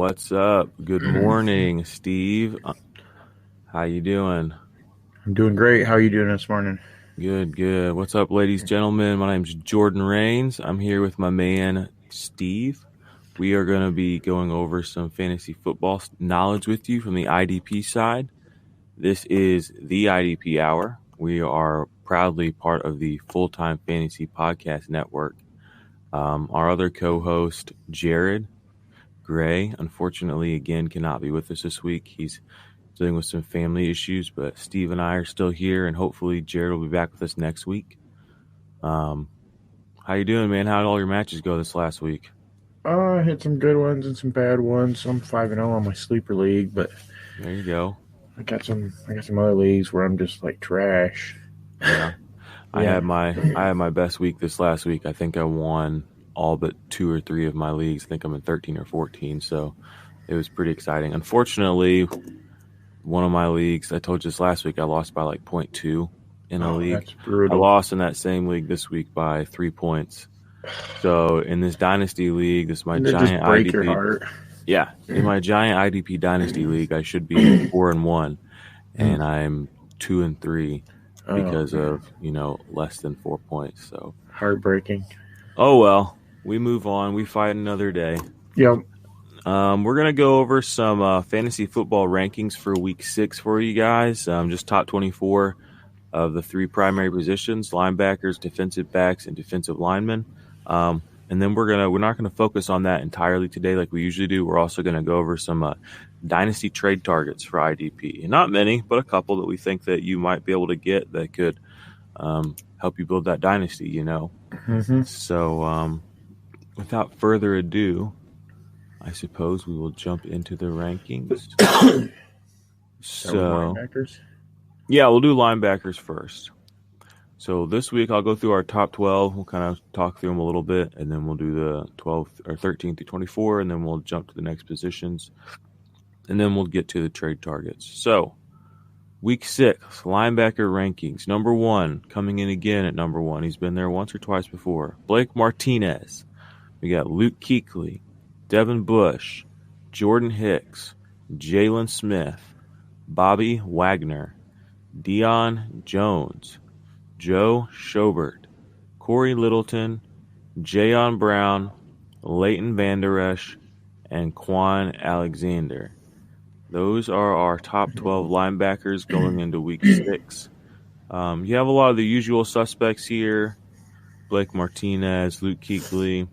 What's up? Good morning, Steve. How you doing? I'm doing great. How are you doing this morning? Good. What's up, ladies, gentlemen? My name's Jordan Rains. I'm here with my man, Steve. We are going to be going over some fantasy football knowledge with you from the IDP side. This is the IDP Hour. We are proudly part of the Full-Time Fantasy Podcast Network. Our other co-host, Jared Gray, unfortunately, again, cannot be with us this week. He's dealing with some family issues, but Steve and I are still here, and hopefully Jared will be back with us next week. How you doing, man? How did all your matches go this last week? I had some good ones and some bad ones. I'm 5-0 on my sleeper league, but There you go. I got some other leagues where I'm just like trash. Yeah. I had my best week this last week. I think I won all but 2 or 3 of my leagues. I think I'm in 13 or 14, so it was pretty exciting. Unfortunately, one of my leagues, I told you this last week, I lost by like 0.2 in a league. That's brutal. I lost in that same league this week by 3 points. So in this dynasty league, this is my giant just break IDP. Your heart. Yeah, in my giant IDP dynasty league, I should be 4-1, and I'm 2-3 because of less than 4 points. So heartbreaking. Oh well, we move on. We fight another day. Yep. We're gonna go over some fantasy football rankings for Week 6 for you guys. Just top 24 of the 3 primary positions: linebackers, defensive backs, and defensive linemen. And then we're not gonna focus on that entirely today, like we usually do. We're also gonna go over some dynasty trade targets for IDP. Not many, but a couple that we think that you might be able to get that could help you build that dynasty. So, without further ado, I suppose we will jump into the rankings. Linebackers? Yeah, we'll do linebackers first. So this week I'll go through our top 12. We'll kind of talk through them a little bit, and then we'll do the 12 or 13 through 24, and then we'll jump to the next positions, and then we'll get to the trade targets. So Week 6, linebacker rankings. Number 1, coming in again at number 1. He's been there once or twice before. Blake Martinez. We got Luke Kuechly, Devin Bush, Jordan Hicks, Jaylon Smith, Bobby Wagner, Dion Jones, Joe Schobert, Corey Littleton, Jayon Brown, Leighton Vander Esch, and Quan Alexander. Those are our top 12 linebackers going into Week 6. You have a lot of the usual suspects here: Blake Martinez, Luke Kuechly.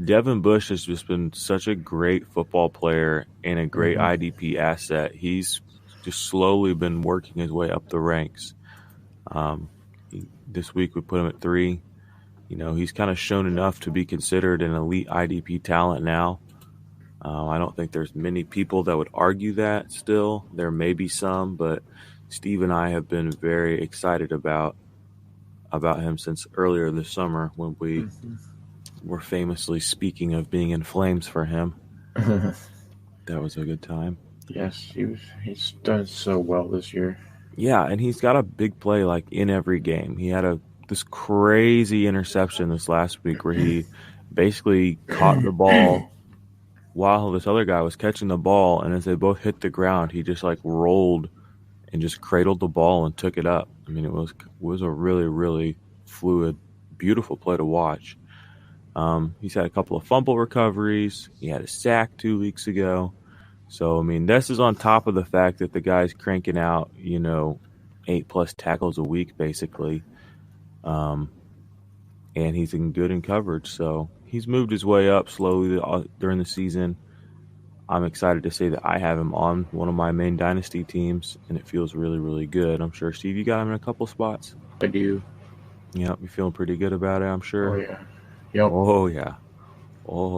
Devin Bush has just been such a great football player and a great IDP asset. He's just slowly been working his way up the ranks. This week we put him at 3. He's kind of shown enough to be considered an elite IDP talent now. I don't think there's many people that would argue that still. There may be some, but Steve and I have been very excited about him since earlier this summer when we were famously speaking of being in flames for him. That was a good time. Yes, he's done so well this year. Yeah, and he's got a big play like in every game. He had this crazy interception this last week where he basically caught the ball while this other guy was catching the ball, and as they both hit the ground, he just like rolled and just cradled the ball and took it up. I mean, it was a really, really fluid, beautiful play to watch. He's had a couple of fumble recoveries. He had a sack 2 weeks ago. So, I mean, this is on top of the fact that the guy's cranking out, 8+ tackles a week, basically. And he's in coverage. So he's moved his way up slowly during the season. I'm excited to say that I have him on one of my main dynasty teams, and it feels really, really good. I'm sure, Steve, you got him in a couple spots? I do. Yep, you're feeling pretty good about it, I'm sure. Oh, yeah. Yep. Oh,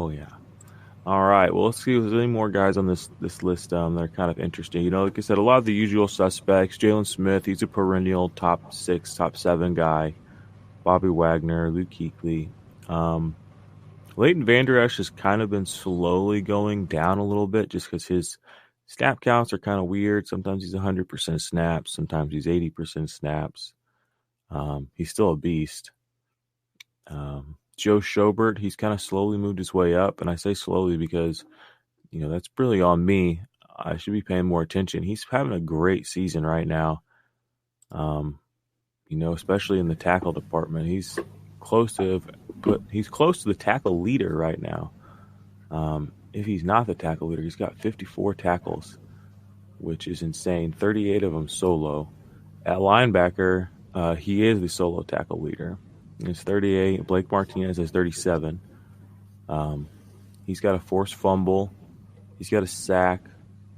yeah. All right, well, let's see if there's any more guys on this list that are kind of interesting. Like I said, a lot of the usual suspects. Jaylon Smith, he's a perennial top 6, top 7 guy. Bobby Wagner, Luke Kuechly. Leighton Vander Esch has kind of been slowly going down a little bit just because his snap counts are kind of weird. Sometimes he's 100% snaps. Sometimes he's 80% snaps. He's still a beast. Joe Schobert, he's kind of slowly moved his way up. And I say slowly because that's really on me. I should be paying more attention. He's having a great season right now. Especially in the tackle department. He's close to the tackle leader right now. If he's not the tackle leader, he's got 54 tackles, which is insane. 38 of them solo. At linebacker, he is the solo tackle leader. It's 38. Blake Martinez has 37. He's got a forced fumble. He's got a sack.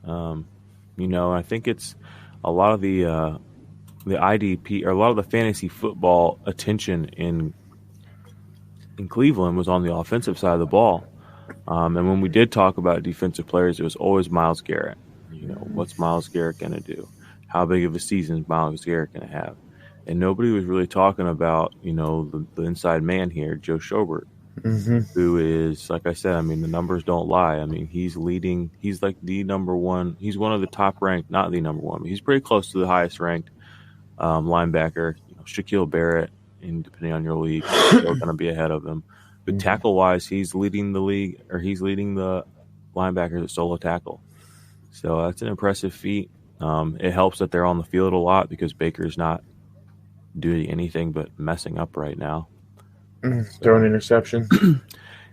I think it's a lot of the IDP or a lot of the fantasy football attention in Cleveland was on the offensive side of the ball. And when we did talk about defensive players, it was always Myles Garrett. What's Myles Garrett going to do? How big of a season is Myles Garrett going to have? And nobody was really talking about, the inside man here, Joe Schobert, who is, like I said, the numbers don't lie. He's leading. He's like the number one. He's one of the top ranked, not the number one, but he's pretty close to the highest ranked linebacker. Shaquille Barrett, and depending on your league, still going to be ahead of him. But tackle-wise, he's leading the league, or he's leading the linebackers at solo tackle. So that's an impressive feat. It helps that they're on the field a lot because Baker's not doing anything but messing up right now. Throwing interceptions.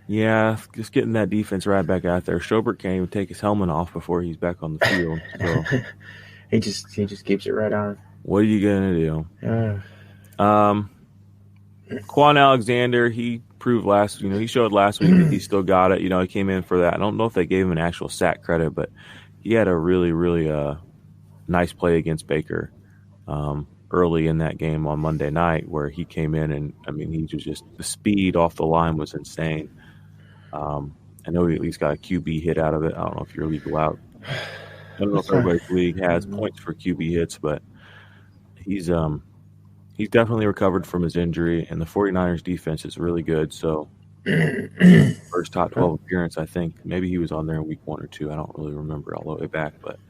Yeah, just getting that defense right back out there. Schobert can't even take his helmet off before he's back on the field. So he just keeps it right on. What are you gonna do? Quan Alexander, he proved he showed last week that he still got it. He came in for that. I don't know if they gave him an actual sack credit, but he had a really, really nice play against Baker early in that game on Monday night where he came in and, he was just – the speed off the line was insane. I know he at least got a QB hit out of it. I don't know if your league allowed. I don't know if everybody's league has points for QB hits, but he's definitely recovered from his injury, and the 49ers defense is really good. So first top 12 appearance, I think. Maybe he was on there in week 1 or 2. I don't really remember all the way back, but –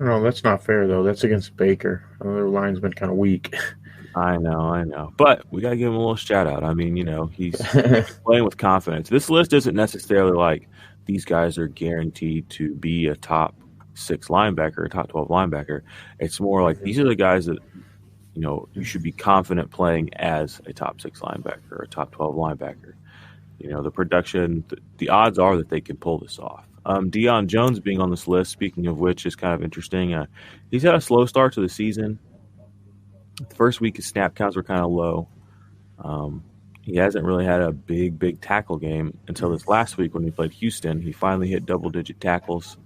no, that's not fair, though. That's against Baker. Their line's been kind of weak. I know. But we got to give him a little shout-out. He's playing with confidence. This list isn't necessarily like these guys are guaranteed to be a top 6 linebacker, a top 12 linebacker. It's more like these are the guys that, you should be confident playing as a top 6 linebacker or a top 12 linebacker. The production, the odds are that they can pull this off. Dion Jones being on this list, speaking of which, is kind of interesting. He's had a slow start to the season. The first week his snap counts were kind of low. He hasn't really had a big tackle game until this last week when he played Houston. He finally hit double-digit tackles.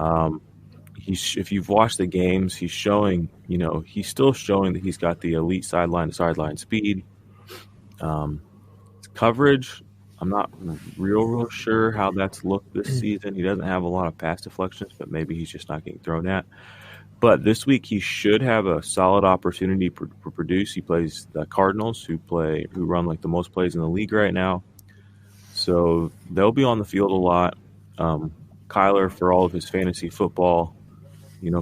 If you've watched the games, he's showing, he's still showing that he's got the elite sideline-to-sideline speed. Coverage, I'm not real sure how that's looked this season. He doesn't have a lot of pass deflections, but maybe he's just not getting thrown at. But this week he should have a solid opportunity to produce. He plays the Cardinals, who run like the most plays in the league right now. So they'll be on the field a lot. Kyler, for all of his fantasy football,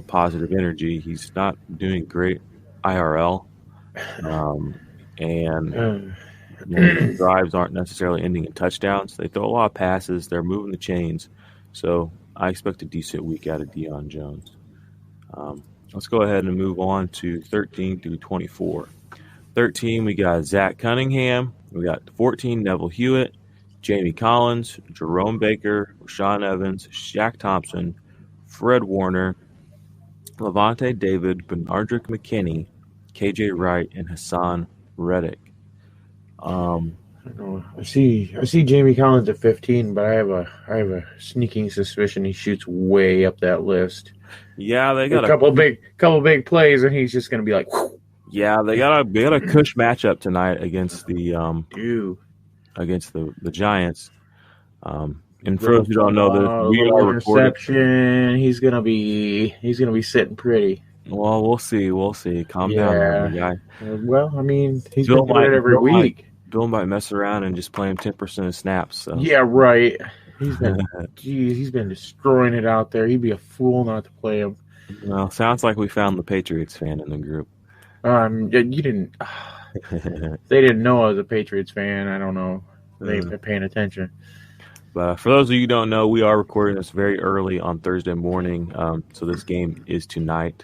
positive energy, he's not doing great IRL. Drives aren't necessarily ending in touchdowns. They throw a lot of passes. They're moving the chains. So I expect a decent week out of Dion Jones. Let's go ahead and move on to 13 through 24. 13, we got Zack Cunningham. We got 14, Neville Hewitt, Jamie Collins, Jerome Baker, Rashaan Evans, Shaq Thompson, Fred Warner, Levante David, Benardrick McKinney, KJ Wright, and Hassan Reddick. I see Jamie Collins at 15, but I have a sneaking suspicion he shoots way up that list. Yeah, they got a couple big plays, and he's just going to be like, whew. Yeah, they got a cush matchup tonight against the Giants. And for those who don't know, we are recording. He's gonna be sitting pretty. Well, we'll see. Calm down, guy. Well, he's been doing it every week. Bill might mess around and just play him 10% of snaps. So. Yeah, right. He's been destroying it out there. He'd be a fool not to play him. Well, sounds like we found the Patriots fan in the group. You didn't. They didn't know I was a Patriots fan. I don't know. They've been paying attention. But for those of you who don't know, we are recording this very early on Thursday morning, so this game is tonight.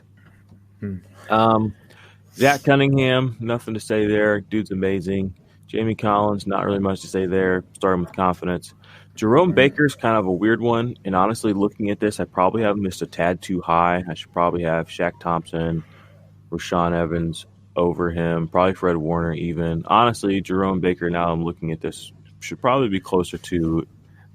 Zack Cunningham, nothing to say there. Dude's amazing. Jamie Collins, not really much to say there. Starting with confidence. Jerome Baker's kind of a weird one, and honestly, looking at this, I probably have missed a tad too high. I should probably have Shaq Thompson, Rashaan Evans over him, probably Fred Warner even. Honestly, Jerome Baker, now I'm looking at this, should probably be closer to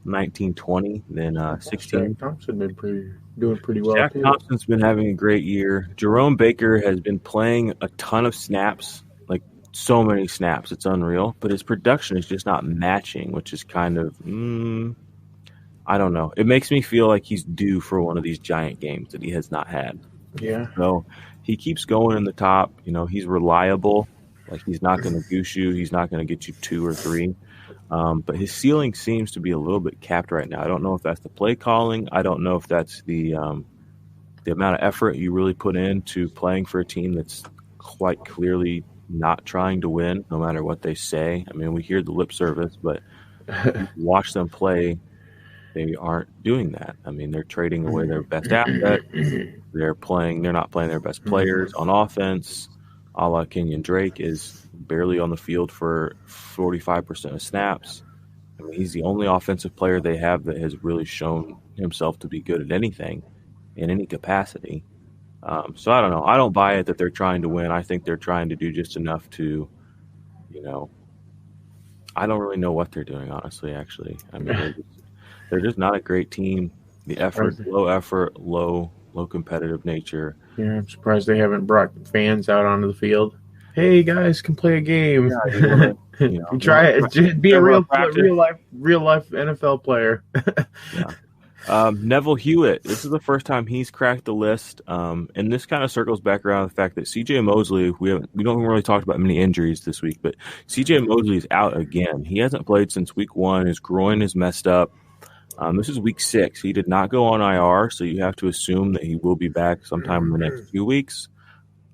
19-20 than 16. Shaq Thompson been doing pretty well. Shaq Thompson's been having a great year. Jerome Baker has been playing a ton of snaps, like so many snaps. It's unreal. But his production is just not matching, which is kind of, I don't know. It makes me feel like he's due for one of these giant games that he has not had. Yeah. So he keeps going in the top. You know, he's reliable. Like, he's not going to goose you. He's not going to get you 2 or 3. But his ceiling seems to be a little bit capped right now. I don't know if that's the play calling. I don't know if that's the amount of effort you really put into playing for a team that's quite clearly not trying to win, no matter what they say. I mean, we hear the lip service, but watch them play. They aren't doing that. I mean, they're trading away their best asset. They're not playing their best players on offense. A la Kenyon Drake is barely on the field for 45% of snaps. I mean, he's the only offensive player they have that has really shown himself to be good at anything in any capacity. So I don't know. I don't buy it that they're trying to win. I think they're trying to do just enough to, I don't really know what they're doing, honestly, actually. I mean, they're just not a great team. The effort, low competitive nature. Yeah, I'm surprised they haven't brought fans out onto the field. Hey, guys, can play a game. Yeah, try it. Just be a real life NFL player. Yeah. Neville Hewitt. This is the first time he's cracked the list, and this kind of circles back around the fact that C.J. Mosley. We don't really talk about many injuries this week, but C.J. Mosley is out again. He hasn't played since week 1. His groin is messed up. This is week 6. He did not go on IR, so you have to assume that he will be back sometime in the next few weeks.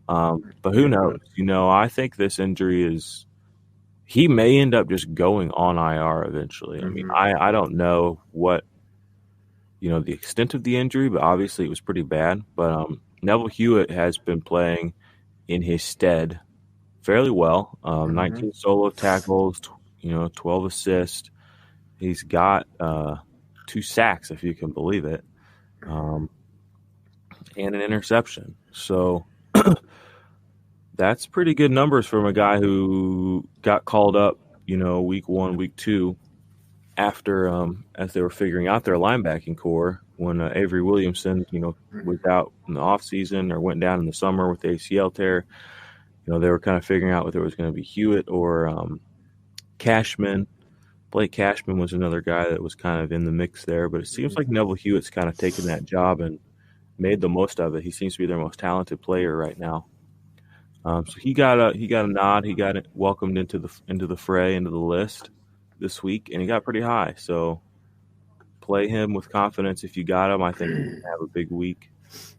But who knows? I think this injury he may end up just going on IR eventually. I mean, I don't know what, the extent of the injury, but obviously it was pretty bad. But Neville Hewitt has been playing in his stead fairly well. 19 solo tackles, 12 assists. He's got 2 sacks, if you can believe it, and an interception. So that's pretty good numbers from a guy who got called up, week 1, week 2, after as they were figuring out their linebacking core when Avery Williamson, was out in the offseason or went down in the summer with the ACL tear. They were kind of figuring out whether it was going to be Hewitt or Cashman. Blake Cashman was another guy that was kind of in the mix there, but it seems like Neville Hewitt's kind of taken that job and made the most of it. He seems to be their most talented player right now. So he got a nod. He got welcomed into the fray, into the list this week, and he got pretty high. So play him with confidence if you got him. I think he's going to have a big week.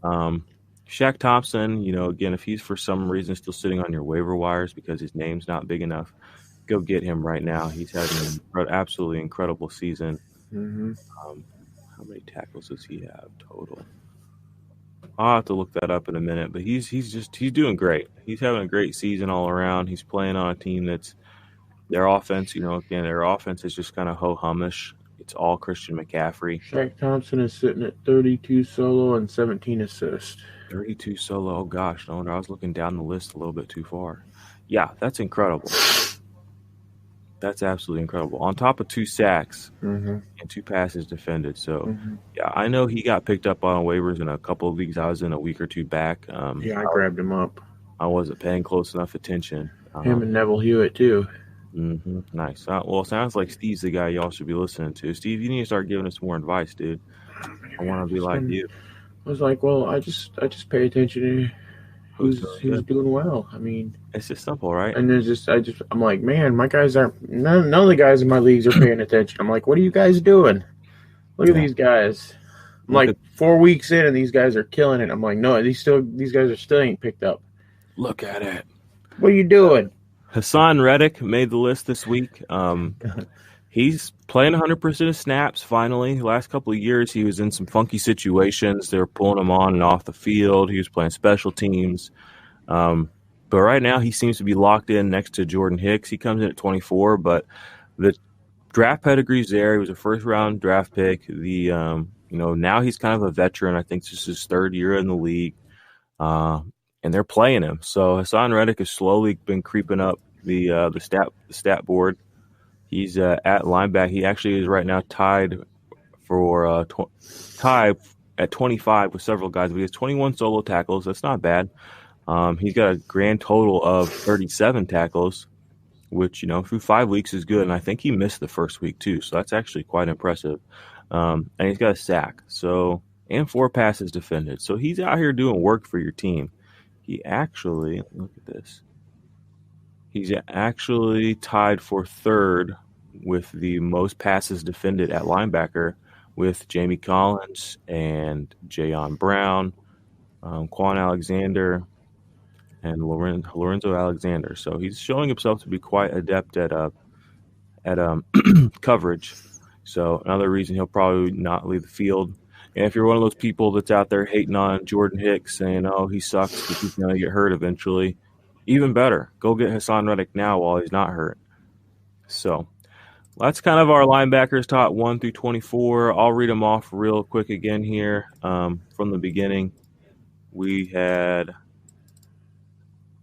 Shaq Thompson, again, if he's for some reason still sitting on your waiver wires because his name's not big enough, go get him right now. He's having an absolutely incredible season. How many tackles does he have total? I'll have to look that up in a minute, but he's doing great. He's having a great season all around. He's playing on a team that's their offense, their offense is just kind of ho-humish. It's all Christian McCaffrey. Shaq Thompson is sitting at 32 solo and 17 assists. 32 solo. Oh, gosh. No wonder I was looking down the list a little bit too far. Yeah, that's incredible. That's absolutely incredible. On top of 2 sacks and 2 passes defended. So, yeah, I know he got picked up on waivers in a couple of leagues I was in a week or 2 back. I grabbed him up. I wasn't paying close enough attention. Him and Neville Hewitt, too. Nice. Well, it sounds like Steve's the guy y'all should be listening to. Steve, you need to start giving us more advice, dude. I want to be like you. I was like, well, I just pay attention to who's doing well. I mean, it's just simple, right? And I'm like, man, my guys aren't. None of the guys in my leagues are paying attention. I'm like, what are you guys doing? Look at these guys. I'm like 4 weeks in, and these guys are killing it. I'm like, no, these guys are still ain't picked up. Look at it. What are you doing? Hassan Reddick made the list this week. He's playing 100% of snaps finally. The last couple of years, he was in some funky situations. They were pulling him on and off the field. He was playing special teams. But right now, he seems to be locked in next to Jordan Hicks. He comes in at 24, but the draft pedigree's there. He was a first-round draft pick. Now he's kind of a veteran. I think this is his third year in the league, and they're playing him. So Hassan Reddick has slowly been creeping up the stat board. He's at linebacker. He actually is right now tied at 25 with several guys. But he has 21 solo tackles. That's not bad. He's got a grand total of 37 tackles, which, through 5 weeks is good. And I think he missed the first week too. So that's actually quite impressive. And he's got a sack. And 4 passes defended. So he's out here doing work for your team. He actually, look at this. He's actually tied for third with the most passes defended at linebacker with Jamie Collins and Jayon Brown, Quan Alexander, and Lorenzo Alexander. So he's showing himself to be quite adept at coverage. So another reason he'll probably not leave the field. And if you're one of those people that's out there hating on Jordan Hicks saying, oh, he sucks because he's going to get hurt eventually, even better. Go get Hassan Reddick now while he's not hurt. So that's kind of our linebackers top 1 through 24. I'll read them off real quick again here from the beginning. We had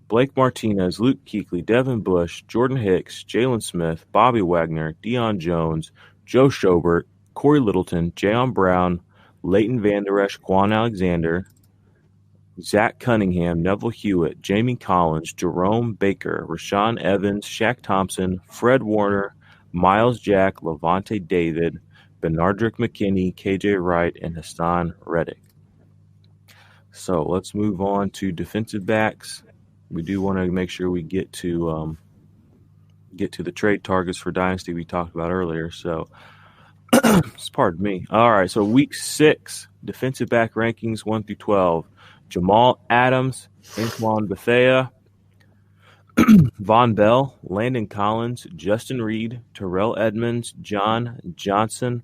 Blake Martinez, Luke Kuechly, Devin Bush, Jordan Hicks, Jaylon Smith, Bobby Wagner, Dion Jones, Joe Schobert, Corey Littleton, Jayon Brown, Leighton Vander Esch, Quan Alexander, Zack Cunningham, Neville Hewitt, Jamie Collins, Jerome Baker, Rashaan Evans, Shaq Thompson, Fred Warner, Miles Jack, Levante David, Benardrick McKinney, KJ Wright, and Hassan Reddick. So let's move on to defensive backs. We do want to make sure we get to the trade targets for Dynasty we talked about earlier. So, pardon me. All right, so week 6, defensive back rankings 1 through 12. Jamal Adams, Antoine Bethea, Vaughn Bell, Landon Collins, Justin Reid, Terrell Edmonds, John Johnson,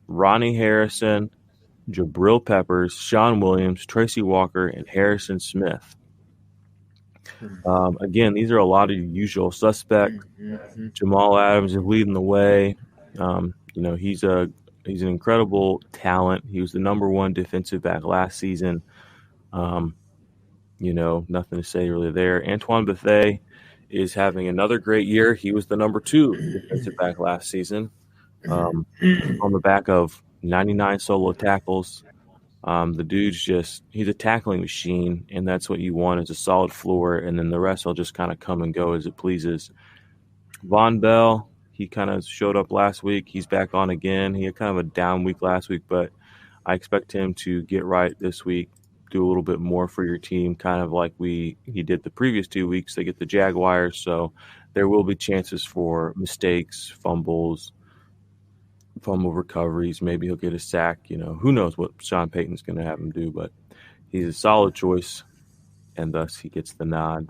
Ronnie Harrison, Jabril Peppers, Sean Williams, Tracy Walker, and Harrison Smith. Again, these are a lot of usual suspects. Jamal Adams is leading the way. He's an incredible talent. He was the number 1 defensive back last season. Nothing to say really there. Antoine Bethea is having another great year. He was the number 2 defensive back last season on the back of 99 solo tackles. The dude's he's a tackling machine, and that's what you want is a solid floor, and then the rest will just kind of come and go as it pleases. Vaughn Bell, he kind of showed up last week. He's back on again. He had kind of a down week last week, but I expect him to get right this week, do a little bit more for your team, kind of like he did the previous 2 weeks. They get the Jaguars, so there will be chances for mistakes, fumble recoveries. Maybe he'll get a sack. Who knows what Sean Payton's going to have him do, but he's a solid choice, and thus he gets the nod.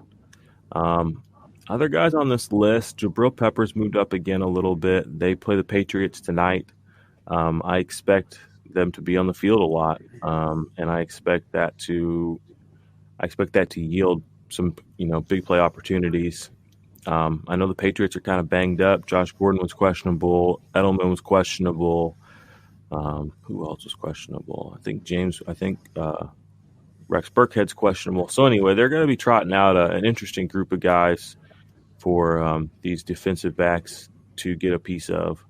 Other guys on this list, Jabril Peppers moved up again a little bit. They play the Patriots tonight. I expect them to be on the field a lot, and I expect that to yield some big play opportunities. I know the Patriots are kind of banged up. Josh Gordon was questionable. Edelman was questionable. Who else was questionable? I think Rex Burkhead's questionable. So anyway, they're going to be trotting out an interesting group of guys for these defensive backs to get a piece of.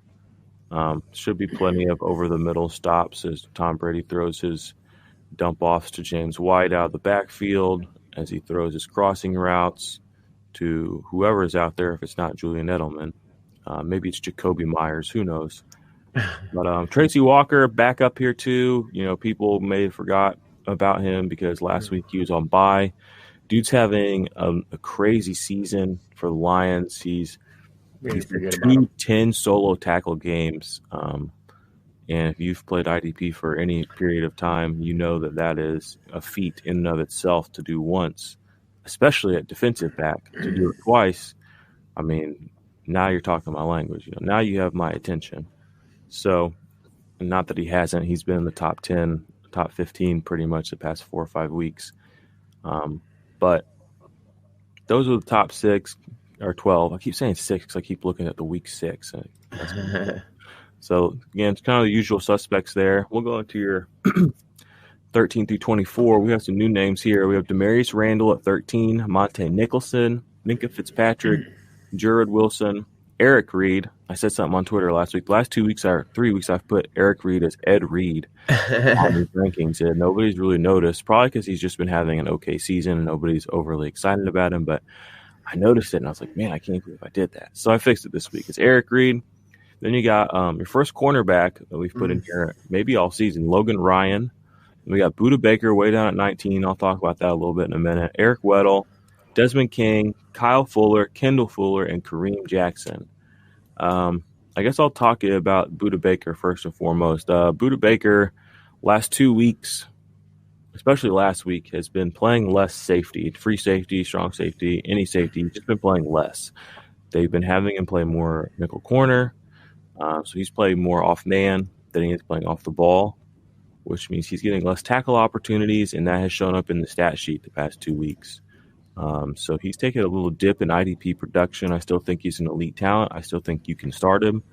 Should be plenty of over-the-middle stops as Tom Brady throws his dump-offs to James White out of the backfield, as he throws his crossing routes to whoever is out there if it's not Julian Edelman. Maybe it's Jacoby Myers. Who knows? But Tracy Walker back up here too. People may have forgot about him because last week he was on bye. Dude's having a crazy season for the Lions. He's 10 solo tackle games. And if you've played IDP for any period of time, you know that is a feat in and of itself to do once, especially at defensive back. To do it twice, I mean, now you're talking my language. Now you have my attention. So, not that he hasn't. He's been in the top 10, top 15 pretty much the past 4 or 5 weeks. But those are the top 6 or 12. I keep saying 6 because I keep looking at the week 6. So, again, it's kind of the usual suspects there. We'll go into your 13 through 24. We have some new names here. We have Damarious Randall at 13, Monte Nicholson, Minka Fitzpatrick, Jared Wilson, Eric Reid. I said something on Twitter last week. The last 2 weeks or 3 weeks, I've put Eric Reid as Ed Reid on these rankings. And nobody's really noticed, probably because he's just been having an okay season and nobody's overly excited about him. But I noticed it, and I was like, man, I can't believe I did that. So I fixed it this week. It's Eric Reid. Then you got your first cornerback that we've put in here maybe all season, Logan Ryan. We got Budda Baker way down at 19. I'll talk about that a little bit in a minute. Eric Weddle, Desmond King, Kyle Fuller, Kendall Fuller, and Kareem Jackson. I guess I'll talk to you about Budda Baker first and foremost. Budda Baker, last 2 weeks, especially last week, has been playing less safety, free safety, strong safety, any safety. He's just been playing less. They've been having him play more nickel corner. So he's playing more off man than he is playing off the ball, which means he's getting less tackle opportunities, and that has shown up in the stat sheet the past 2 weeks. So he's taken a little dip in IDP production. I still think he's an elite talent. I still think you can start him.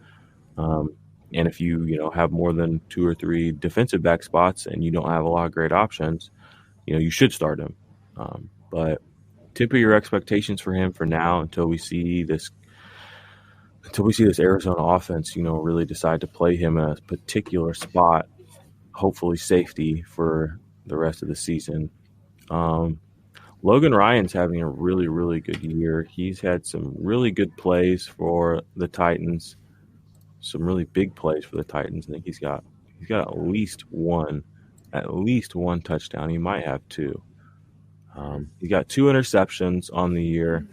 And if you have more than 2 or 3 defensive back spots and you don't have a lot of great options, you should start him. But temper your expectations for him for now until we see this Arizona offense, really decide to play him in a particular spot, hopefully safety for the rest of the season. Logan Ryan's having a really, really good year. He's had some really good plays for the Titans, some really big plays for the Titans. I think he's got at least one touchdown. He might have 2. He got 2 interceptions on the year,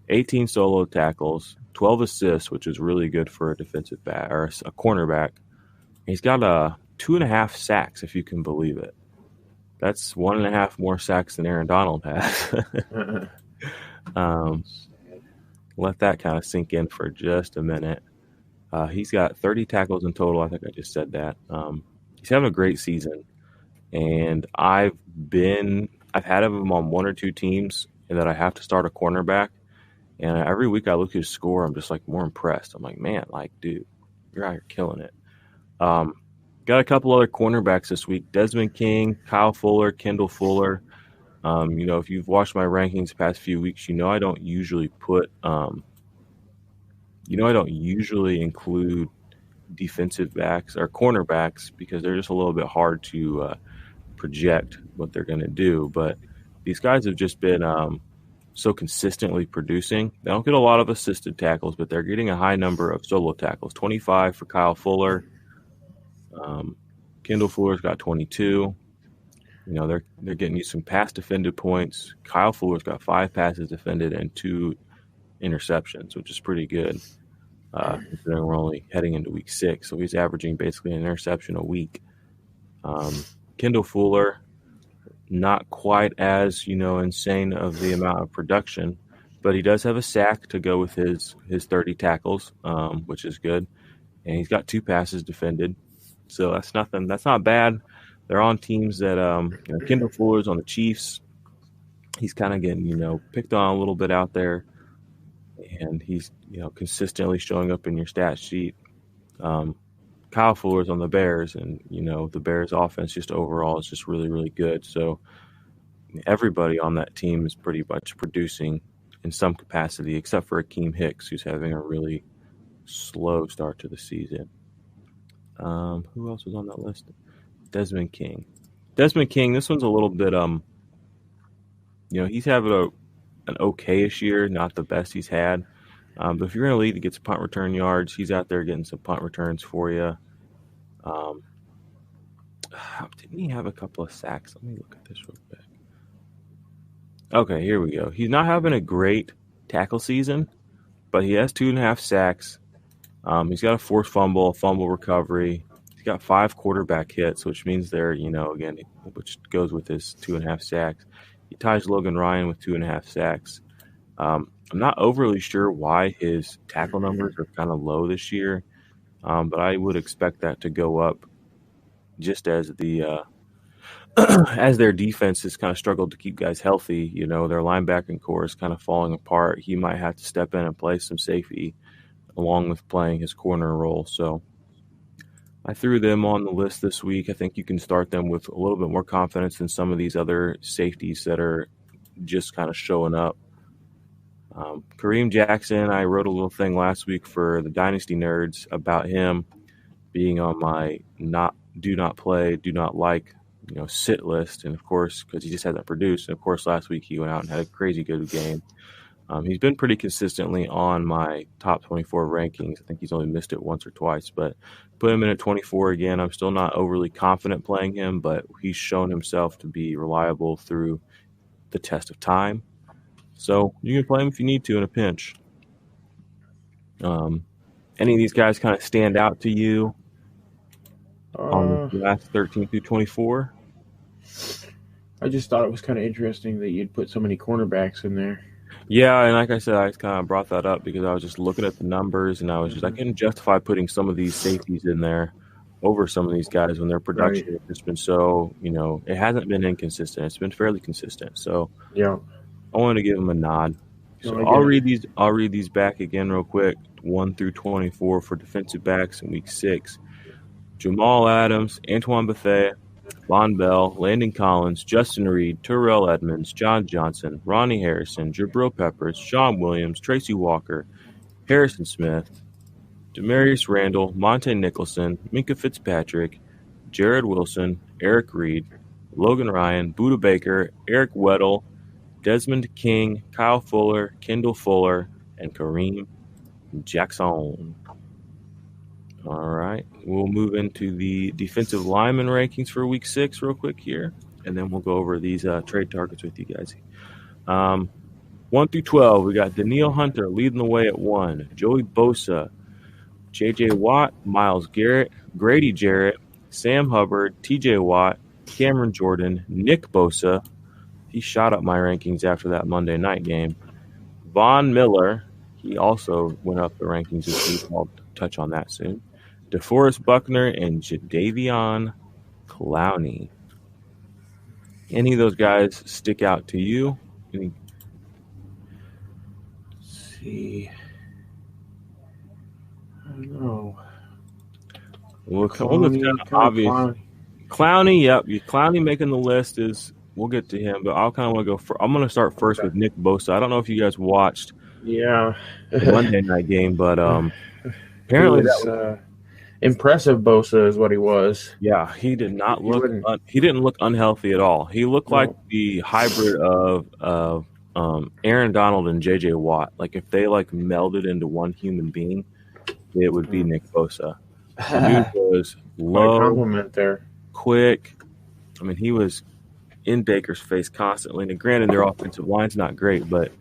18 solo tackles, 12 assists, which is really good for a defensive back or a cornerback. He's got 2.5 sacks, if you can believe it. That's 1.5 more sacks than Aaron Donald has. Let that kind of sink in for just a minute. He's got 30 tackles in total. I think I just said that. He's having a great season, and I've had him on 1 or 2 teams that I have to start a cornerback. And every week I look at his score, I'm just more impressed. I'm like, man, dude, you're out here killing it. Got a couple other cornerbacks this week: Desmond King, Kyle Fuller, Kendall Fuller. If you've watched my rankings the past few weeks, I don't usually include defensive backs or cornerbacks because they're just a little bit hard to project what they're going to do. But these guys have just been so consistently producing. They don't get a lot of assisted tackles, but they're getting a high number of solo tackles. 25 for Kyle Fuller. Kendall Fuller's got 22. They're getting you some pass defended points. Kyle Fuller's got 5 passes defended and 2 interceptions, which is pretty good. Considering we're only heading into week 6, so he's averaging basically an interception a week. Kendall Fuller, not quite as insane of the amount of production, but he does have a sack to go with his 30 tackles, which is good, and he's got 2 passes defended, so that's not bad. They're on teams that Kendall Fuller's on the Chiefs. He's kind of getting picked on a little bit out there, and he's consistently showing up in your stat sheet. Kyle Fuller's on the Bears, and the Bears offense just overall is just really, really good. So everybody on that team is pretty much producing in some capacity, except for Akeem Hicks, who's having a really slow start to the season. Who else was on that list? Desmond King. This one's a little bit he's having an okay-ish year, not the best he's had. But if you're in a league that gets punt return yards, he's out there getting some punt returns for you. Didn't he have a couple of sacks? Let me look at this real quick. Okay, here we go. He's not having a great tackle season, but he has 2.5 sacks. He's got a forced fumble, fumble recovery. He's got 5 quarterback hits, which means which goes with his 2.5 sacks. He ties Logan Ryan with 2.5 sacks. I'm not overly sure why his tackle numbers are kind of low this year, but I would expect that to go up just as as their defense has kind of struggled to keep guys healthy. Their linebacking core is kind of falling apart. He might have to step in and play some safety along with playing his corner role. So I threw them on the list this week. I think you can start them with a little bit more confidence than some of these other safeties that are just kind of showing up. Kareem Jackson, I wrote a little thing last week for the Dynasty Nerds about him being on my do not play, do not like, sit list. And of course, because he just hasn't produced. And of course, last week he went out and had a crazy good game. He's been pretty consistently on my top 24 rankings. I think he's only missed it once or twice, but put him in at 24 again. I'm still not overly confident playing him, but he's shown himself to be reliable through the test of time. So you can play him if you need to in a pinch. Any of these guys kind of stand out to you on the last 13 through 24? I just thought it was kind of interesting that you'd put so many cornerbacks in there. Yeah, and like I said, I kind of brought that up because I was just looking at the numbers, and I couldn't justify putting some of these safeties in there over some of these guys when their production has just been so, it hasn't been inconsistent. It's been fairly consistent. So yeah, I wanted to give them a nod. So I'll read these back again real quick. 1 through 24 for defensive backs in week 6. Jamal Adams, Antoine Bethea, Vaughn Bell, Landon Collins, Justin Reid, Terrell Edmonds, John Johnson, Ronnie Harrison, Jabril Peppers, Sean Williams, Tracy Walker, Harrison Smith, Damarious Randall, Monte Nicholson, Minka Fitzpatrick, Jared Wilson, Eric Reid, Logan Ryan, Buda Baker, Eric Weddle, Desmond King, Kyle Fuller, Kendall Fuller, and Kareem Jackson. All right, we'll move into the defensive lineman rankings for week 6 real quick here, and then we'll go over these trade targets with you guys. 1 through 12, we got Danielle Hunter leading the way at 1, Joey Bosa, J.J. Watt, Myles Garrett, Grady Jarrett, Sam Hubbard, T.J. Watt, Cameron Jordan, Nick Bosa. He shot up my rankings after that Monday night game. Von Miller, he also went up the rankings this week. I'll touch on that soon. DeForest Buckner and Jadeveon Clowney. Any of those guys stick out to you? Let's see. I don't know. Well, Clowney's kind of obvious. Clowney, yep. Clowney making the list is. We'll get to him, but I'll kind of want to go. I'm going to start first with Nick Bosa. I don't know if you guys watched. The Monday night game, but apparently that was impressive. Bosa is what he was. Yeah, he did not look. He didn't look unhealthy at all. He looked like the hybrid of Aaron Donald and J.J. Watt. Like if they melded into one human being, it would be Nick Bosa. The dude was low, compliment there, quick. I mean, he was in Baker's face constantly. And granted, their offensive line's not great, but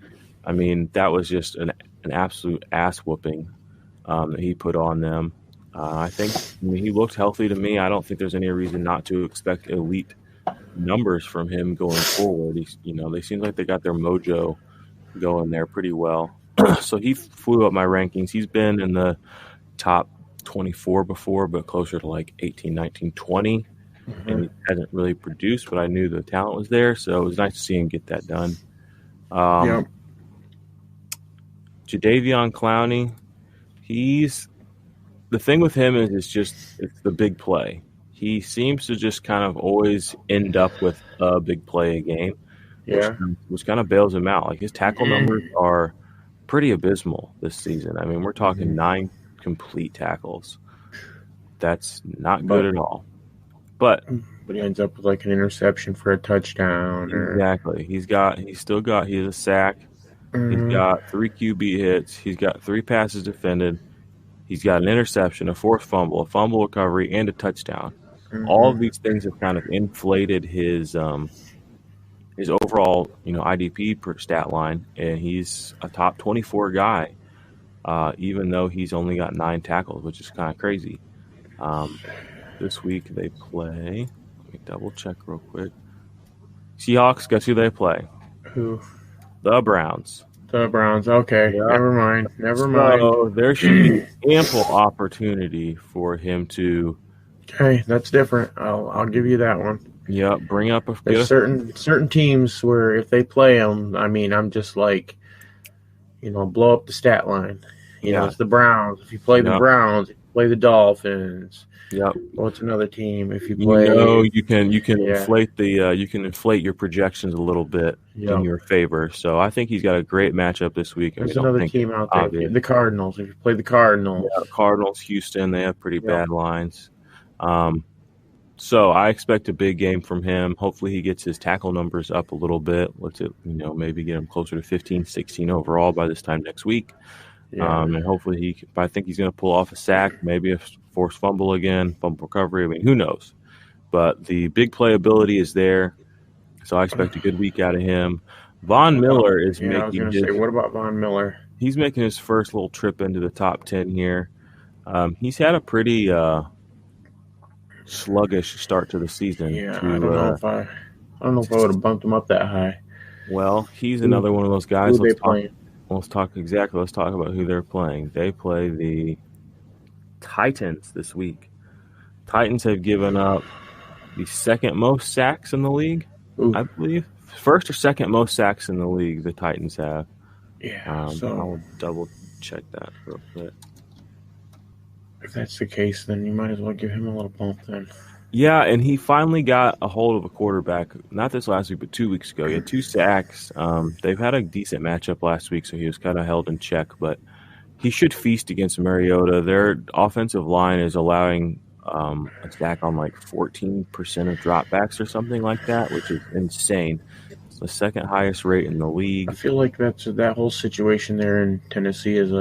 I mean, that was just an absolute ass whooping that he put on them. I mean, he looked healthy to me. I don't think there's any reason not to expect elite numbers from him going forward. They seem like they got their mojo going there pretty well. So he flew up my rankings. He's been in the top 24 before, but closer to 18, 19, 20. And he hasn't really produced, but I knew the talent was there, so it was nice to see him get that done. Jadeveon Clowney, the thing with him is it's the big play. He seems to just kind of always end up with a big play a game, which kind of bails him out. His tackle numbers are pretty abysmal this season. I mean, we're talking 9 complete tackles. That's not good at all. But he ends up with an interception for a touchdown. Exactly. He has a sack. He's got 3 QB hits. He's got 3 passes defended. He's got an interception, a forced fumble, a fumble recovery, and a touchdown. All of these things have kind of inflated his overall, IDP per stat line, and he's a top 24 guy, even though he's only got 9 tackles, which is kind of crazy. This week they play. Let me double check real quick. Seahawks, guess who they play? Who? The Browns. The Browns. Okay, Yeah. never mind. So there should be ample opportunity for him to. Okay, that's different. I'll give you that one. Yeah, bring up a. There's certain teams where if they play them, I mean, I'm just like, blow up the stat line. It's the Browns. If you play the Browns, if you play the Dolphins. Yep. What's another team? If you play, you can inflate your projections a little bit in your favor. So I think he's got a great matchup this week. There's another team out there, obvious. The Cardinals. If you play the Cardinals, Cardinals, Houston, they have pretty bad lines. So I expect a big game from him. Hopefully he gets his tackle numbers up a little bit. Let's maybe get him closer to 15, 16 overall by this time next week. And hopefully I think he's going to pull off a sack, maybe a forced fumble again, fumble recovery. I mean, who knows? But the big playability is there, so I expect a good week out of him. Vaughn Miller is making. I was going to say, what about Vaughn Miller? He's making his first little trip into the top 10 here. He's had a pretty sluggish start to the season. Yeah, I don't know if I would have bumped him up that high. Well, he's another one of those guys. Who they playing? Let's talk about who they're playing. They play the Titans this week. Titans have given up the second most sacks in the league, I believe. First or second most sacks in the league, the Titans have. Yeah, so I'll double check that real quick. If that's the case, then you might as well give him a little bump then. Yeah, and he finally got a hold of a quarterback, not this last week, but 2 weeks ago. He had 2 sacks. They've had a decent matchup last week, so he was kind of held in check, but he should feast against Mariota. Their offensive line is allowing a sack on like 14% of dropbacks or something like that, which is insane. It's the second highest rate in the league. I feel like that whole situation there in Tennessee is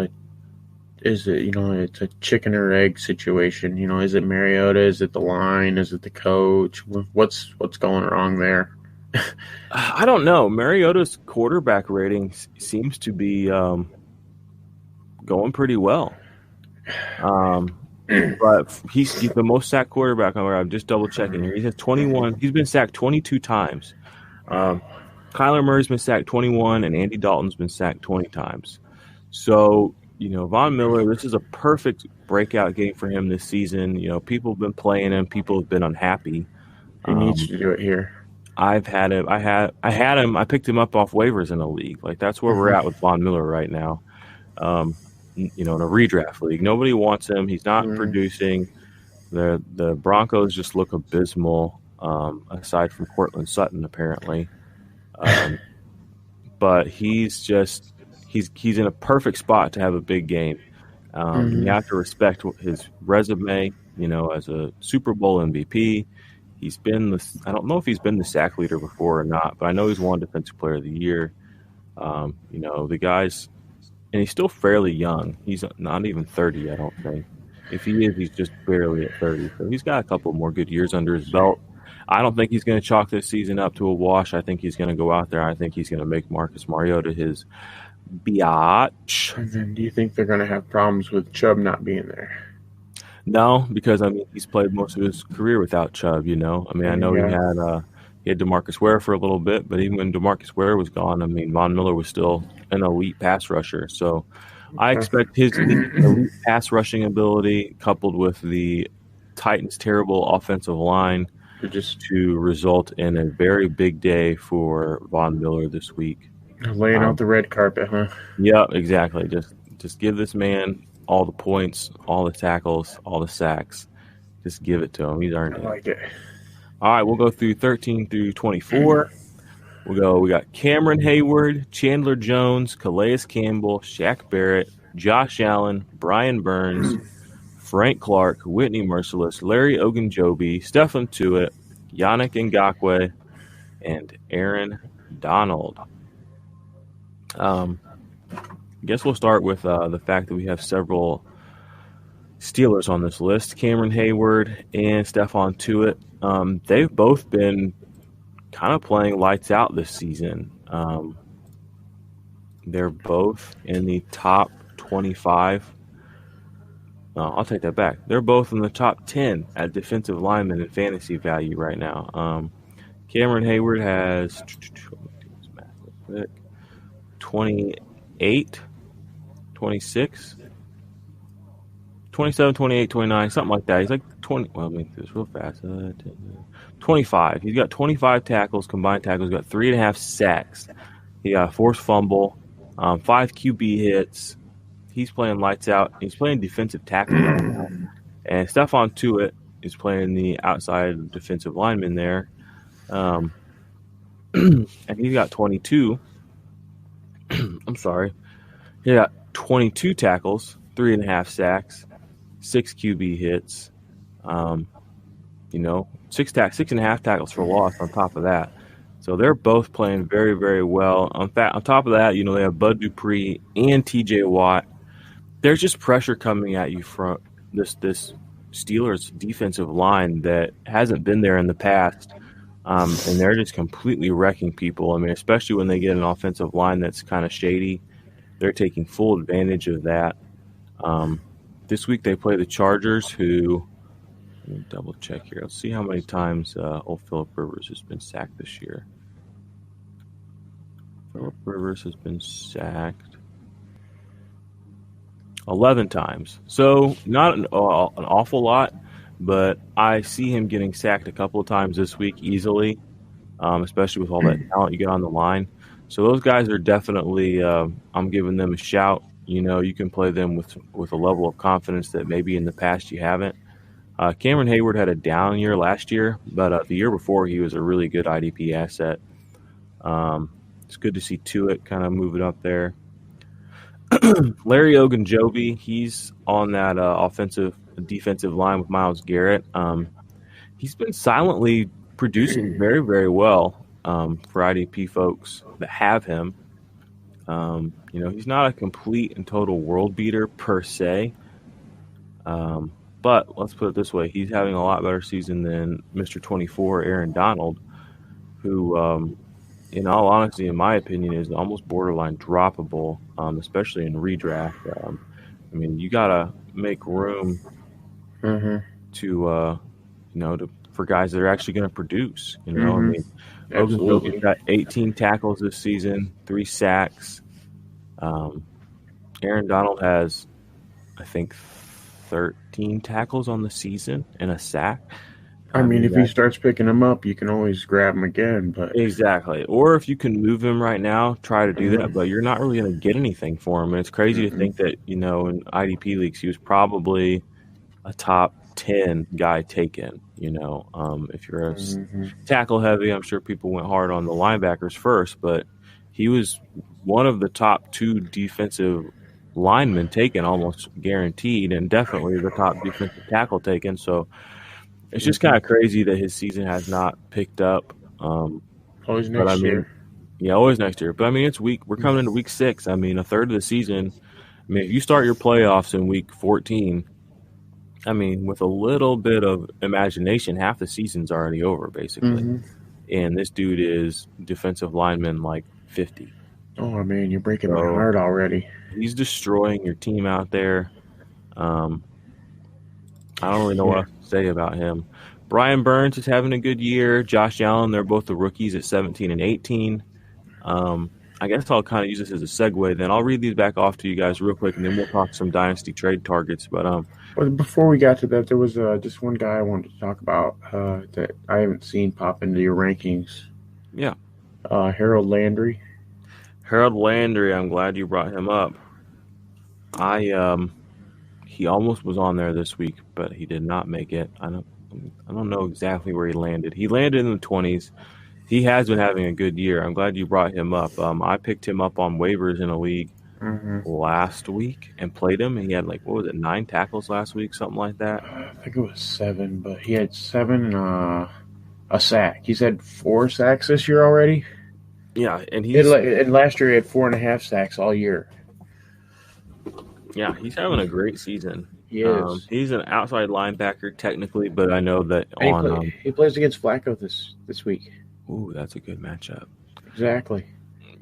it's a chicken or egg situation. Is it Mariota? Is it the line? Is it the coach? What's going wrong there? I don't know. Mariota's quarterback rating seems to be going pretty well. But he's the most sacked quarterback. I'm just double checking here. He has 21. He's been sacked 22 times. Kyler Murray's been sacked 21, and Andy Dalton's been sacked 20 times. So, Vaughn Miller, this is a perfect breakout game for him this season. People have been playing him. People have been unhappy. He needs to do it here. I've had him. I had him. I picked him up off waivers in a league. Like, that's where we're at with Vaughn Miller right now. In a redraft league, nobody wants him. He's not producing. The Broncos just look abysmal, aside from Cortland Sutton apparently. But he's in a perfect spot to have a big game. You have to respect his resume. As a Super Bowl MVP, he's been I don't know if he's been the sack leader before or not, but I know he's won Defensive Player of the Year. The guy's. And he's still fairly young. He's not even 30, I don't think. If he is, he's just barely at 30. So he's got a couple more good years under his belt. I don't think he's going to chalk this season up to a wash. I think he's going to go out there. I think he's going to make Marcus Mariota his biatch. And then do you think they're going to have problems with Chubb not being there? No, because, he's played most of his career without Chubb, I know he had DeMarcus Ware for a little bit, but even when DeMarcus Ware was gone, Vaughn Miller was still an elite pass rusher. So I expect his elite pass rushing ability coupled with the Titans' terrible offensive line to result in a very big day for Vaughn Miller this week. Laying out the red carpet, huh? Yeah, exactly. Just give this man all the points, all the tackles, all the sacks. Just give it to him. He's earned it. I like it. All right, we'll go through 13 through 24. We got Cameron Hayward, Chandler Jones, Calais Campbell, Shaq Barrett, Josh Allen, Brian Burns, Frank Clark, Whitney Merciless, Larry Ogunjobi, Stefan Tuitt, Yannick Ngakoue, and Aaron Donald. I guess we'll start with the fact that we have several Steelers on this list, Cameron Hayward and Stefan Tuitt. They've both been kind of playing lights out this season. They're both in the top 25. No, I'll take that back. They're both in the top 10 at defensive lineman and fantasy value right now. Cameron Hayward has 20 28, 26, 27, 28, 29, something like that. He's like 20. Well, let me do this real fast. 25. He's got 25 tackles, combined tackles. He's got 3.5 sacks. He got a forced fumble, 5 QB hits. He's playing lights out. He's playing defensive tackle right now. And Stephon Tuitt is playing the outside defensive lineman there. And he's got 22. I'm sorry. He got 22 tackles, 3.5 sacks, 6 QB hits. 6.5 tackles for loss on top of that. So they're both playing very, very well. On top of that, they have Bud Dupree and TJ Watt. There's just pressure coming at you from this Steelers defensive line that hasn't been there in the past. And they're just completely wrecking people. I mean, especially when they get an offensive line that's kind of shady. They're taking full advantage of that. This week they play the Chargers, who – let me double check here. Let's see how many times old Phillip Rivers has been sacked this year. Phillip Rivers has been sacked 11 times. So not an awful lot, but I see him getting sacked a couple of times this week easily, especially with all that talent you get on the line. So those guys are definitely I'm giving them a shout. You can play them with a level of confidence that maybe in the past you haven't. Cameron Hayward had a down year last year, but the year before he was a really good IDP asset. It's good to see Tuitt kind of moving up there. Larry Ogunjobi, he's on that defensive line with Myles Garrett. He's been silently producing very, very well for IDP folks that have him. He's not a complete and total world beater per se. But let's put it this way. He's having a lot better season than Mr. 24, Aaron Donald, who, in all honesty, in my opinion, is almost borderline droppable, especially in redraft. You got to make room to for guys that are actually going to produce. Ogunjobi's got 18 tackles this season, 3 sacks. Aaron Donald has, I think, 13 tackles on the season and a sack. If he starts picking them up, you can always grab him again. But exactly. Or if you can move him right now, try to do that. But you're not really going to get anything for him. And it's crazy to think that, in IDP leagues, he was probably a top 10 guy taken. If you're a tackle heavy, I'm sure people went hard on the linebackers first. But he was one of the top 2 defensive linemen taken, almost guaranteed, and definitely the top defensive tackle taken. So it's just kind of crazy that his season has not picked up. Always next year. Yeah, always next year. But it's we're coming into week 6. A third of the season. If you start your playoffs in week 14, with a little bit of imagination, half the season's already over, basically. And this dude is defensive lineman like 50. Oh, you're breaking my heart already. He's destroying your team out there. I don't really know what else to say about him. Brian Burns is having a good year. Josh Allen, they're both the rookies at 17 and 18. I guess I'll kind of use this as a segue. Then I'll read these back off to you guys real quick, and then we'll talk some dynasty trade targets. But before we got to that, there was just one guy I wanted to talk about that I haven't seen pop into your rankings. Yeah. Harold Landry. Harold Landry, I'm glad you brought him up. He almost was on there this week, but he did not make it. I don't know exactly where he landed. He landed in the 20s. He has been having a good year. I'm glad you brought him up. I picked him up on waivers in a league last week and played him. He had 9 tackles last week, something like that. I think it was 7, but he had 7 and a sack. He's had 4 sacks this year already. Yeah, and last year he had 4.5 sacks all year. Yeah, he's having a great season. He is. He's an outside linebacker technically, but I know that he plays against Flacco this week. Ooh, that's a good matchup. Exactly.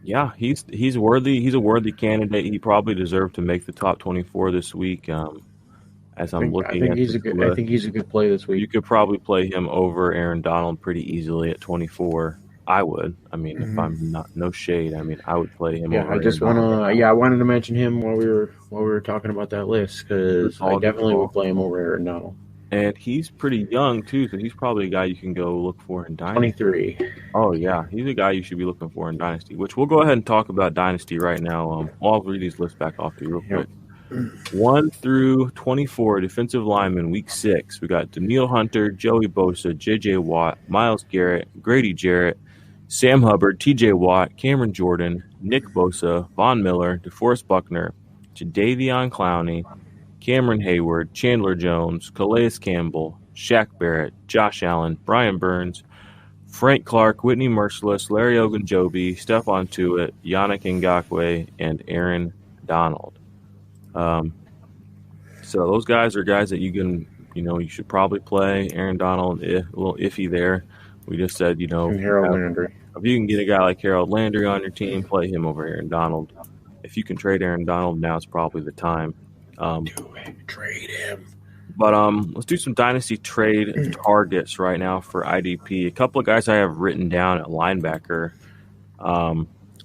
Yeah, he's worthy. He's a worthy candidate. He probably deserved to make the top 24 this week. I think he's a good play this week. You could probably play him over Aaron Donald pretty easily at 24. I would. I mean, if I'm not no shade, I mean, I would play him. Yeah, over I just Aaron Donald. want to. Yeah, I wanted to mention him while we were talking about that list because I definitely would play him over Aaron Donald. And he's pretty young too, so he's probably a guy you can go look for in Dynasty. 23. Oh yeah, he's a guy you should be looking for in Dynasty. Which we'll go ahead and talk about Dynasty right now. I'll read these lists back off to you real quick. 1 through 24 defensive linemen, week 6. We got Daniil Hunter, Joey Bosa, J.J. Watt, Myles Garrett, Grady Jarrett, Sam Hubbard, T.J. Watt, Cameron Jordan, Nick Bosa, Von Miller, DeForest Buckner, Jadeveon Clowney, Cameron Hayward, Chandler Jones, Calais Campbell, Shaq Barrett, Josh Allen, Brian Burns, Frank Clark, Whitney Merciless, Larry Ogunjobi, Stephon Tuitt, Yannick Ngakoue, and Aaron Donald. So those guys are guys that you should probably play. Aaron Donald, a little iffy there. We just said, Harold Landry. If you can get a guy like Harold Landry on your team, play him over Aaron Donald. If you can trade Aaron Donald, now is probably the time. Do it. Trade him. But let's do some Dynasty trade targets right now for IDP. A couple of guys I have written down at linebacker.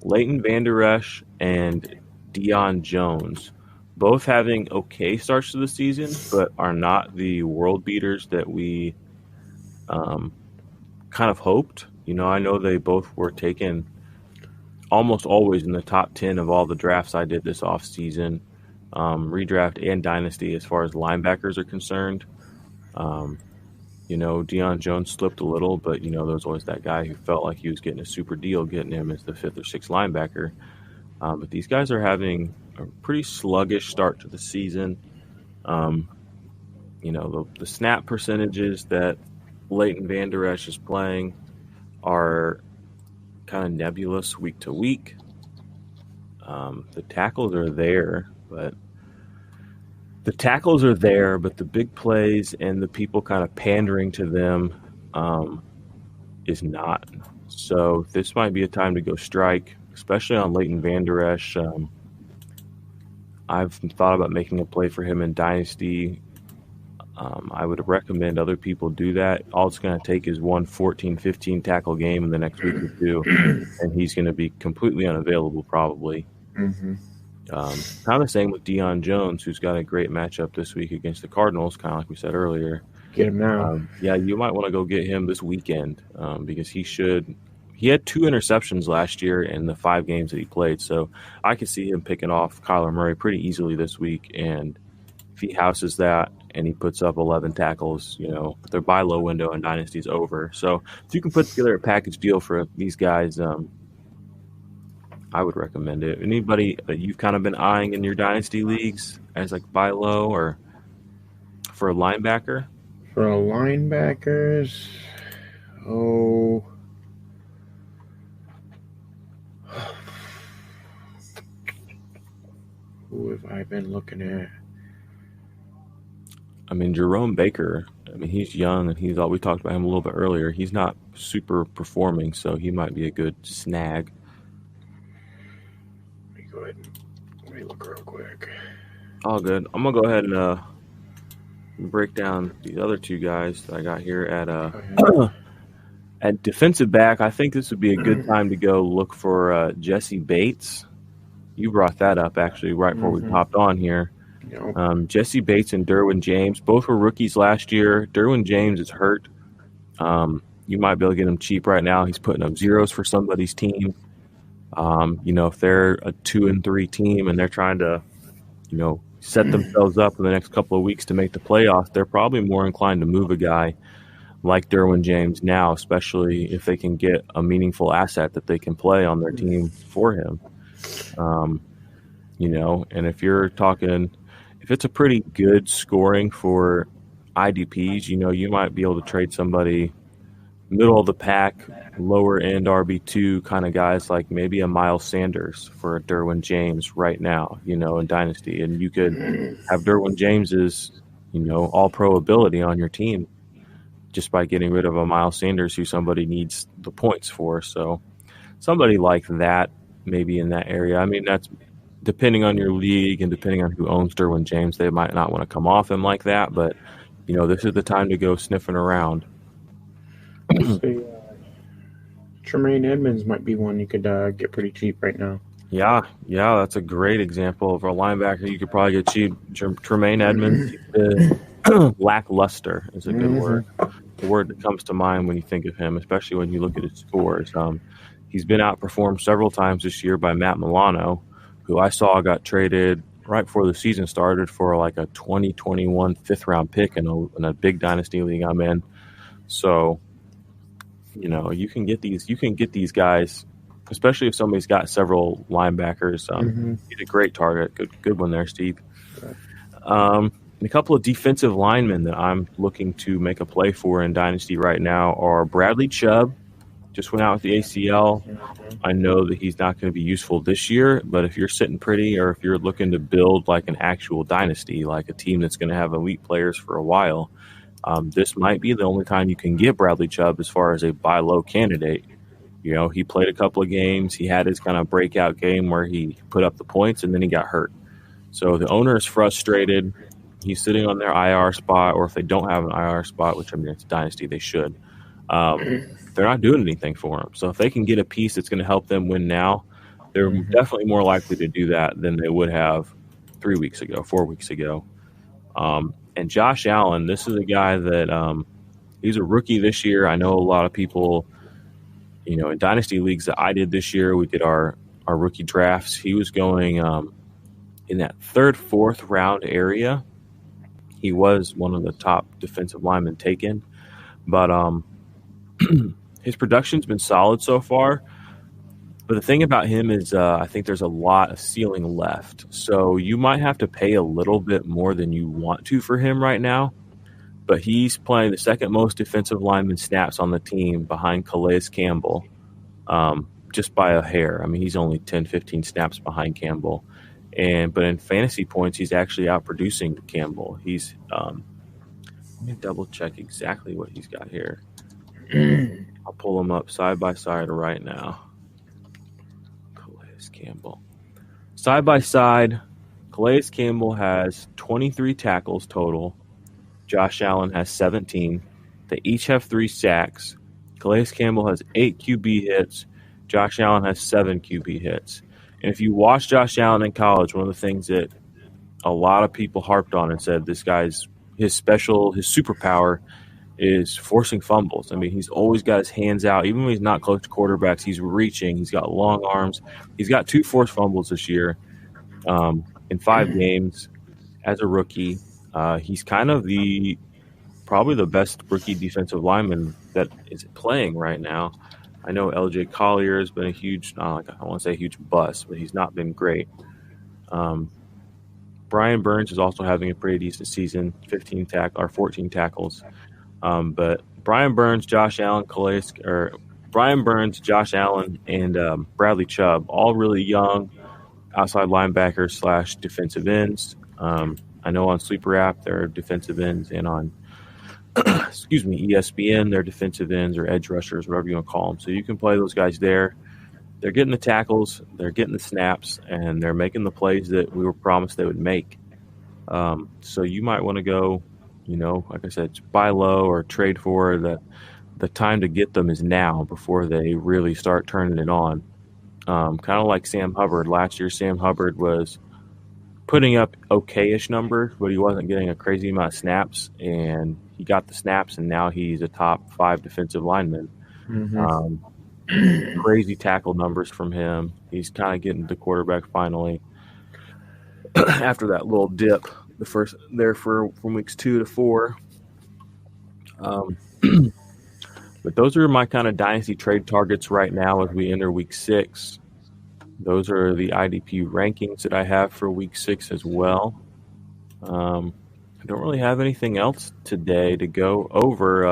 Leighton Vander Esch and Dion Jones. Both having okay starts to the season, but are not the world beaters that we kind of hoped. I know they both were taken almost always in the top 10 of all the drafts I did this offseason, redraft and Dynasty as far as linebackers are concerned. Dion Jones slipped a little, but, there was always that guy who felt like he was getting a super deal, getting him as the 5th or 6th linebacker. But these guys are having a pretty sluggish start to the season. The snap percentages that Leighton Vander Esch is playing are kind of nebulous week to week. The tackles are there, but the big plays and the people kind of pandering to them is not. So this might be a time to go strike, especially on Leighton Vander Esch. I've thought about making a play for him in Dynasty. I would recommend other people do that. All it's going to take is one 14-15 tackle game in the next week or two, and he's going to be completely unavailable probably. Mm-hmm. Kind of the same with Dion Jones, who's got a great matchup this week against the Cardinals, kind of like we said earlier. Get him now. You might want to go get him this weekend because he had 2 interceptions last year in the 5 games that he played, so I could see him picking off Kyler Murray pretty easily this week, and if he houses that and he puts up 11 tackles, their buy low window in Dynasty's over. So if you can put together a package deal for these guys, I would recommend it. Anybody that you've kind of been eyeing in your Dynasty leagues as like buy low or for a linebacker? For linebackers, who have I been looking at? I mean, Jerome Baker, he's young and we talked about him a little bit earlier. He's not super performing, so he might be a good snag. Let me go ahead and look real quick. All good. I'm going to go ahead and break down these other 2 guys that I got here at defensive back. I think this would be a good time to go look for Jesse Bates. You brought that up, actually, right before we popped on here. Jesse Bates and Derwin James, both were rookies last year. Derwin James is hurt. You might be able to get him cheap right now. He's putting up zeros for somebody's team. If they're a 2-3 team and they're trying to, set themselves up in the next couple of weeks to make the playoffs, they're probably more inclined to move a guy like Derwin James now, especially if they can get a meaningful asset that they can play on their team for him. And if you're talking – if it's a pretty good scoring for IDPs, you might be able to trade somebody middle of the pack, lower end RB2 kind of guys like maybe a Miles Sanders for a Derwin James right now, in Dynasty. And you could have Derwin James's, all-pro ability on your team just by getting rid of a Miles Sanders who somebody needs the points for. So somebody like that, maybe in that area. I mean, that's depending on your league and depending on who owns Derwin James, they might not want to come off him like that. But, this is the time to go sniffing around. Tremaine Edmonds might be one you could get pretty cheap right now. Yeah, that's a great example of a linebacker you could probably get cheap. Tremaine Edmonds, lackluster is a good word. The word that comes to mind when you think of him, especially when you look at his scores. He's been outperformed several times this year by Matt Milano, who I saw got traded right before the season started for like a 2021 fifth-round pick in a big dynasty league I'm in. So, you can get these guys, especially if somebody's got several linebackers. He's a great target. Good one there, Steve. A couple of defensive linemen that I'm looking to make a play for in Dynasty right now are Bradley Chubb. Just went out with the ACL. I know that he's not going to be useful this year, but if you're sitting pretty or if you're looking to build like an actual dynasty, like a team that's going to have elite players for a while, this might be the only time you can get Bradley Chubb as far as a buy low candidate. He played a couple of games. He had his kind of breakout game where he put up the points and then he got hurt. So the owner is frustrated. He's sitting on their IR spot, or if they don't have an IR spot, which it's a dynasty, they should. They're not doing anything for him. So if they can get a piece that's going to help them win now, they're definitely more likely to do that than they would have 4 weeks ago. And Josh Allen, this is a guy that he's a rookie this year. I know a lot of people, in dynasty leagues that I did this year, we did our rookie drafts. He was going in that third, fourth round area. He was one of the top defensive linemen taken, but his production's been solid so far. But the thing about him is I think there's a lot of ceiling left. So you might have to pay a little bit more than you want to for him right now. But he's playing the second most defensive lineman snaps on the team behind Calais Campbell, just by a hair. I mean, he's only 10, 15 snaps behind Campbell. But in fantasy points, he's actually outproducing Campbell. He's let me double check exactly what he's got here. I'll pull them up side by side right now. Calais Campbell. Side by side, Calais Campbell has 23 tackles total. Josh Allen has 17. They each have 3 sacks. Calais Campbell has 8 QB hits. Josh Allen has 7 QB hits. And if you watch Josh Allen in college, one of the things that a lot of people harped on and said his superpower is forcing fumbles. I mean, he's always got his hands out. Even when he's not close to quarterbacks, he's reaching. He's got long arms. He's got 2 forced fumbles this year in 5 games as a rookie. He's kind of probably the best rookie defensive lineman that is playing right now. I know LJ Collier has been a huge, I don't want to say huge bust, but he's not been great. Brian Burns is also having a pretty decent season, 14 tackles. But Brian Burns, Josh Allen, and Bradley Chubb, all really young outside linebackers / defensive ends. I know on Sleeper app they're defensive ends, and on ESPN they're defensive ends or edge rushers, whatever you want to call them. So you can play those guys there. They're getting the tackles, they're getting the snaps, and they're making the plays that we were promised they would make. So you might want to go, like I said, buy low or trade for. The time to get them is now before they really start turning it on. Kind of like Sam Hubbard. Last year, Sam Hubbard was putting up okay-ish numbers, but he wasn't getting a crazy amount of snaps, and he got the snaps, and now he's a top 5 defensive lineman. Crazy tackle numbers from him. He's kind of getting the quarterback finally after that little dip the first there from weeks 2 to 4. But those are my kind of dynasty trade targets right now as we enter week 6. Those are the IDP rankings that I have for week 6 as well. I don't really have anything else today to go over.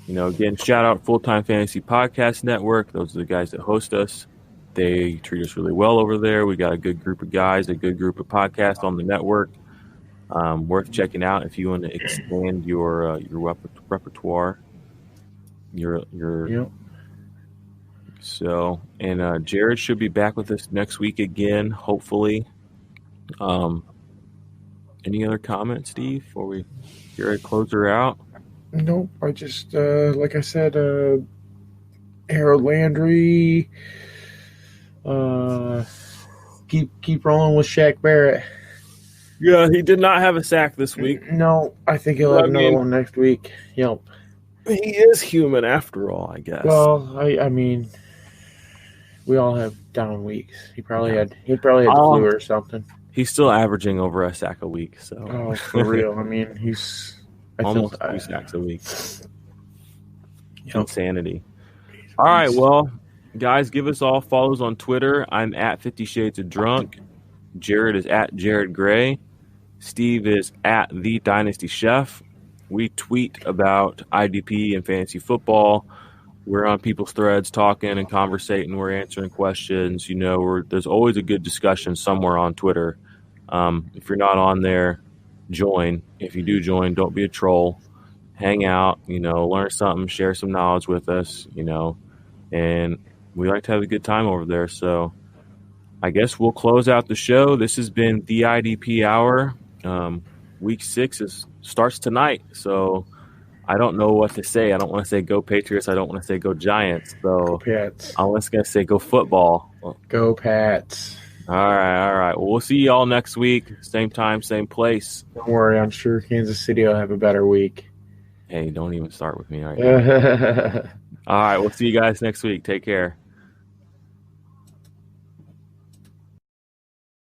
Again, shout out Full Time Fantasy Podcast Network. Those are the guys that host us. They treat us really well over there. We got a good group of guys, a good group of podcasts on the network. Worth checking out if you want to expand your repertoire. Yep. So, and Jared should be back with us next week again, hopefully. Any other comments, Steve, before we close her out? Nope. I just, like I said, Harold Landry. Keep rolling with Shaq Barrett. Yeah, he did not have a sack this week. No, I think he'll have another one next week. Yep. He is human after all, I guess. Well, I mean, we all have down weeks. He probably had the flu or something. He's still averaging over a sack a week. So. Oh, for real. I mean, he's almost 2 sacks a week. Yep. Insanity. All right, well, guys, give us all follows on Twitter. I'm at 50 Shades of Drunk. Jared is at Jared Gray. Steve is at The Dynasty Chef. We tweet about IDP and fantasy football. We're on people's threads talking and conversating. We're answering questions. There's always a good discussion somewhere on Twitter. If you're not on there, join. If you do join, don't be a troll. Hang out, learn something, share some knowledge with us, and we like to have a good time over there. So I guess we'll close out the show. This has been the IDP Hour. Week 6 starts tonight, so I don't know what to say. I don't want to say go Patriots. I don't want to say go Giants. So go Pats. I'm just going to say go football. Go Pats. All right. Well, we'll see you all next week. Same time, same place. Don't worry. I'm sure Kansas City will have a better week. Hey, don't even start with me right now. All right. We'll see you guys next week. Take care.